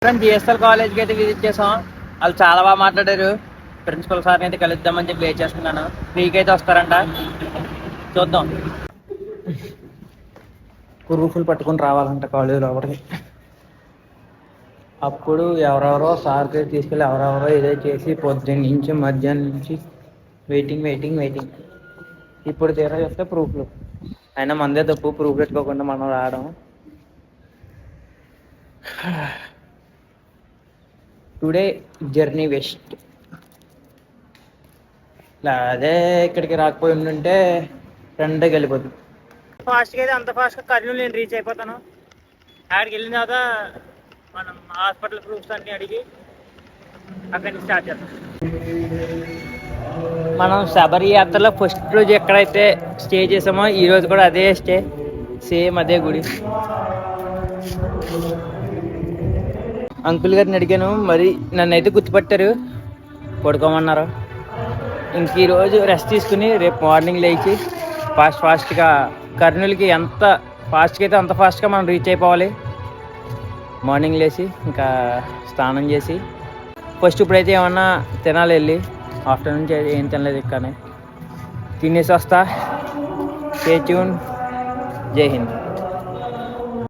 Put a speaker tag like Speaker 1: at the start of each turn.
Speaker 1: GSL కాలేజ్కి అయితే visit చేసాం. వాళ్ళు చాలా బాగా మాట్లాడారు. ప్రిన్సిపల్ సార్ని అయితే కలుద్దామని చెప్పి వెయిట్ చేస్తున్నాను. ఫ్రీకి అయితే వస్తారంట, చూద్దాం. ప్రూఫ్లు పట్టుకుని రావాలంట కాలేజ్ లోపలికి. అప్పుడు ఎవరెవరో సార్కి తీసుకెళ్ళి ఎవరెవరో ఏదో చేసి పొద్దున్న నుంచి మధ్యాహ్నం నుంచి వెయిటింగ్. ఇప్పుడు తీరా చూస్తే ప్రూఫ్లు. అయినా మందే తప్పు, ప్రూఫ్ పెట్టుకోకుండా మనం రావడం. Today journey waste. అదే ఇక్కడికి రాకపోయి ఉంటే ఫ్రెండ్కి వెళ్ళిపోతుంది. ఫాస్ట్గా అయితే అంత ఫాస్ట్గా కర్నూలు నేను రీచ్ అయిపోతాను. అక్కడికి వెళ్ళిన తర్వాత మనం హాస్పిటల్ ప్రూఫ్స్ అన్నీ అడిగి అక్కడి నుంచి స్టార్ట్ చేద్దాం. మనం శబరి యాత్రలో ఫస్ట్ రోజు ఎక్కడైతే స్టే చేసామో ఈరోజు కూడా అదే స్టే, సేమ్ అదే గుడి. అంకుల్ గారిని అడిగాను, మరి నన్ను అయితే గుర్తుపట్టారు, పడుకోమన్నారు. ఇంక ఈరోజు రెస్ట్ తీసుకుని రేపు మార్నింగ్ లేచి ఫాస్ట్గా కర్నూలుకి ఎంత ఫాస్ట్గా అయితే అంత ఫాస్ట్గా మనం రీచ్ అయిపోవాలి. మార్నింగ్ లేచి ఇంకా స్నానం చేసి ఫస్ట్ ఇప్పుడైతే ఏమన్నా తినాలి వెళ్ళి. ఆఫ్టర్నూన్ ఏం తినలేదు, కానీ తినేసి వస్తా. Stay tune. జై హింద్.